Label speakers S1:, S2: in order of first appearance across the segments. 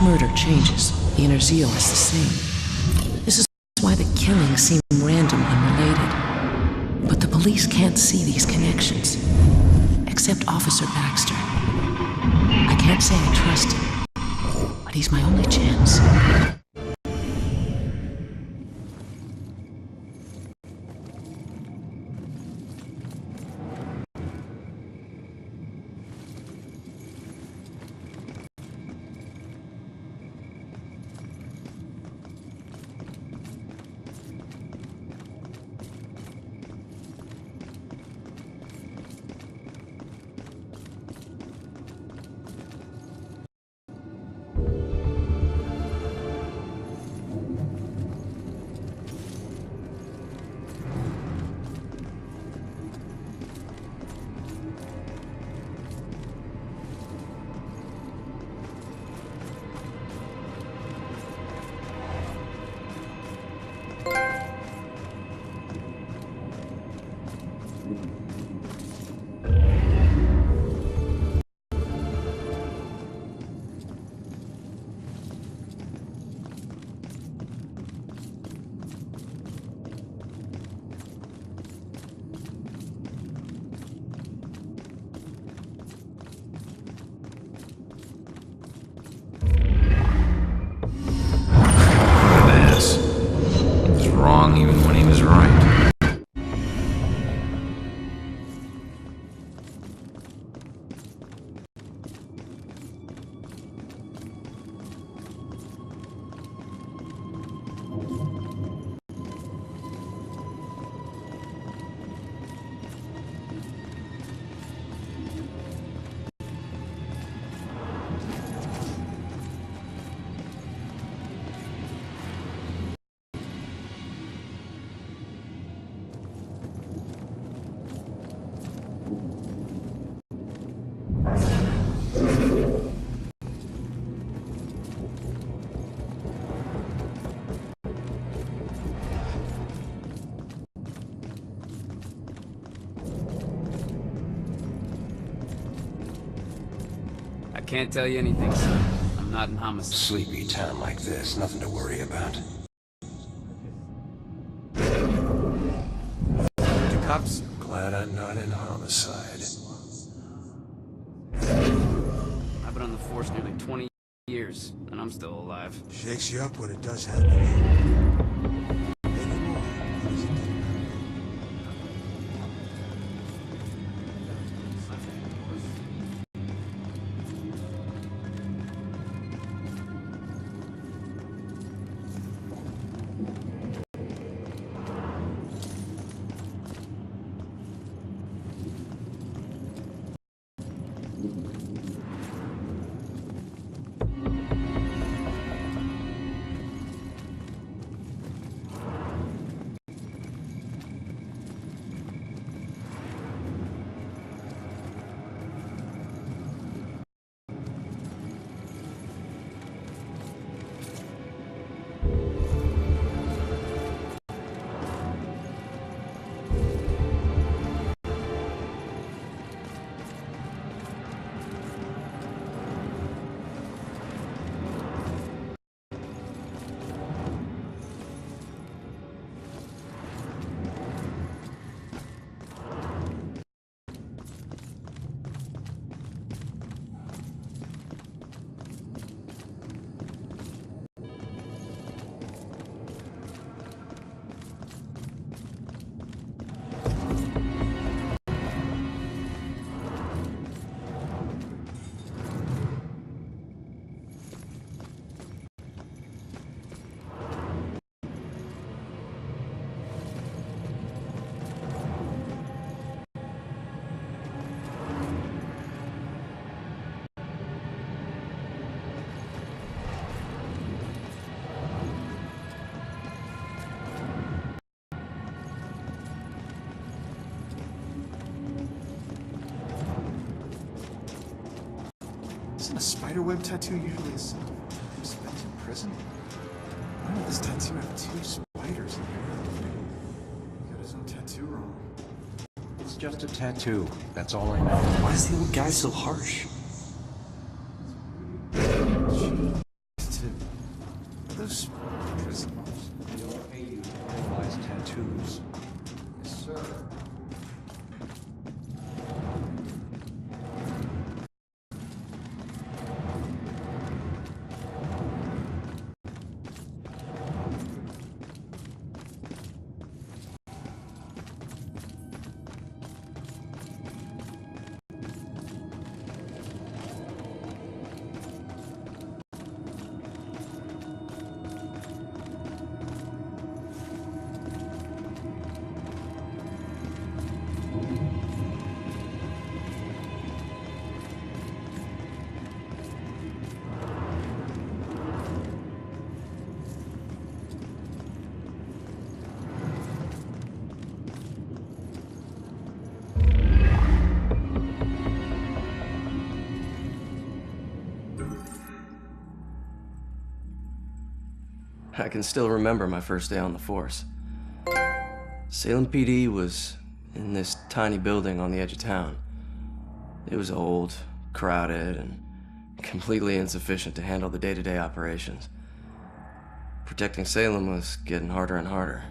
S1: murder changes, the inner zeal is the same. This is why the killings seem random, unrelated. But the police can't see these connections. Except Officer Baxter. I can't say I trust him, but he's my only chance.
S2: Even when he was right.
S3: I can't tell you anything, son. I'm not in homicide.
S4: Sleepy town like this, nothing to worry about.
S3: The cops?
S4: Glad I'm not in homicide.
S3: I've been on the force nearly 20 years, and I'm still alive.
S4: Shakes you up when it does happen to you. Maybe more. What does it do?
S5: Isn't a spiderweb tattoo usually a sign of spent in prison? Why would this tattoo have two spiders in here? He got his own tattoo wrong.
S4: It's just a tattoo. That's all I know.
S6: Why is the old guy so harsh?
S5: Jeez. Those prisoners.
S4: We don't pay you to analyze tattoos.
S5: Yes, sir.
S6: I can still remember my first day on the force. Salem PD was in this tiny building on the edge of town. It was old, crowded, and completely insufficient to handle the day-to-day operations. Protecting Salem was getting harder and harder.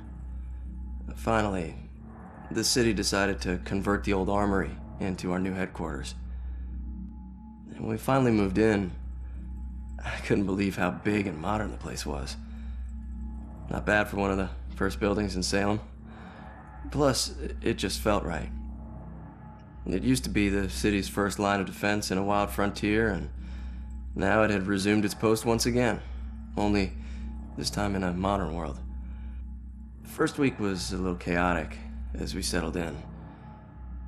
S6: Finally, the city decided to convert the old armory into our new headquarters. And when we finally moved in, I couldn't believe how big and modern the place was. Not bad for one of the first buildings in Salem. Plus, it just felt right. It used to be the city's first line of defense in a wild frontier, and now it had resumed its post once again, only this time in a modern world. The first week was a little chaotic as we settled in.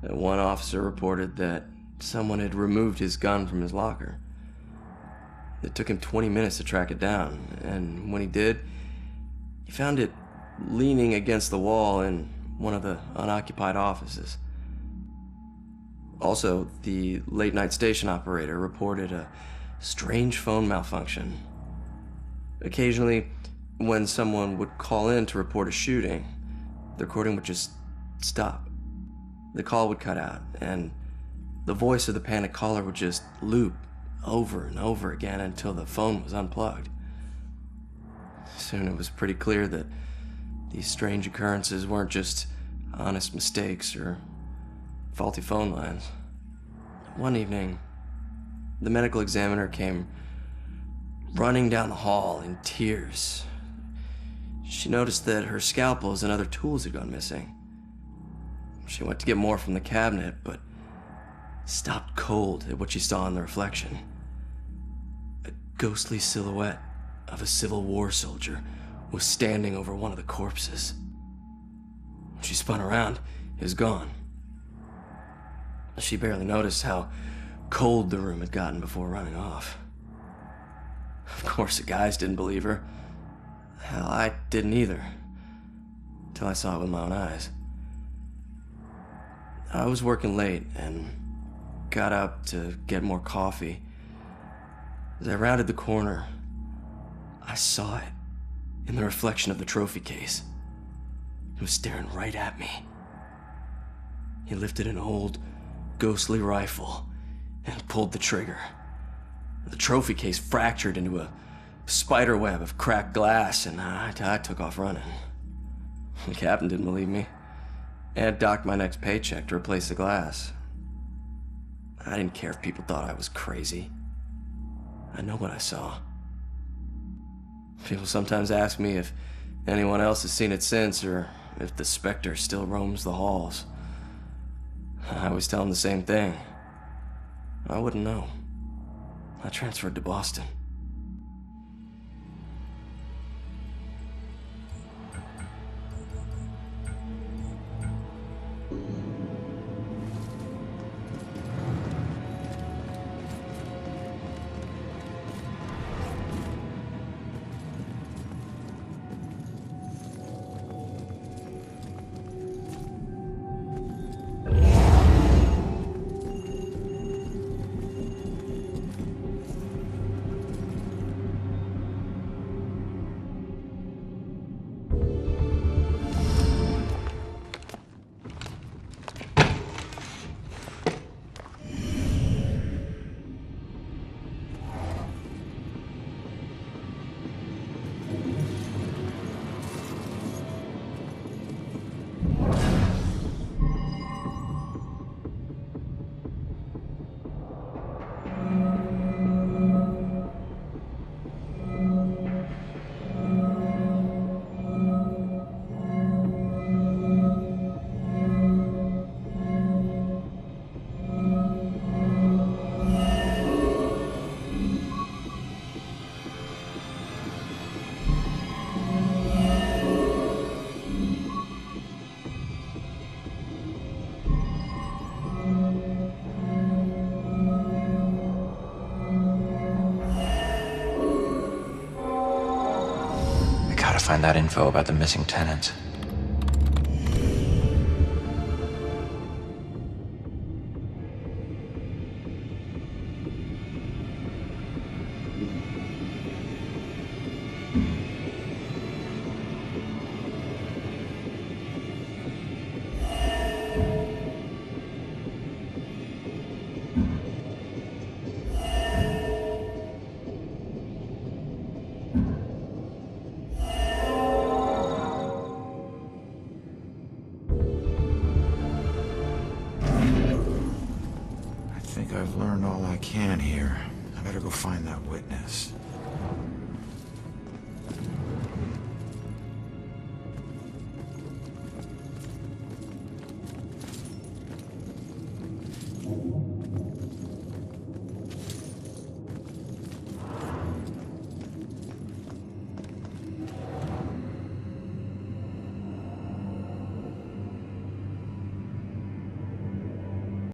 S6: One officer reported that someone had removed his gun from his locker. It took him 20 minutes to track it down, and when he did, he found it leaning against the wall in one of the unoccupied offices. Also, the late-night station operator reported a strange phone malfunction. Occasionally, when someone would call in to report a shooting, the recording would just stop. The call would cut out, and the voice of the panicked caller would just loop over and over again until the phone was unplugged. Soon it was pretty clear that these strange occurrences weren't just honest mistakes or faulty phone lines. One evening, the medical examiner came running down the hall in tears. She noticed that her scalpels and other tools had gone missing. She went to get more from the cabinet, but stopped cold at what she saw in the reflection. A ghostly silhouette of a Civil War soldier was standing over one of the corpses. She spun around. It was gone. She barely noticed how cold the room had gotten before running off. Of course, the guys didn't believe her. Hell, I didn't either, until I saw it with my own eyes. I was working late and got up to get more coffee. As I rounded the corner, I saw it in the reflection of the trophy case. It was staring right at me. He lifted an old, ghostly rifle and pulled the trigger. The trophy case fractured into a spider web of cracked glass, and I took off running. The captain didn't believe me and docked my next paycheck to replace the glass. I didn't care if people thought I was crazy. I know what I saw. People sometimes ask me if anyone else has seen it since, or if the specter still roams the halls. I always tell them the same thing. I wouldn't know. I transferred to Boston.
S2: Gotta find that info about the missing tenants.
S5: I think I've learned all I can here. I better go find that witness.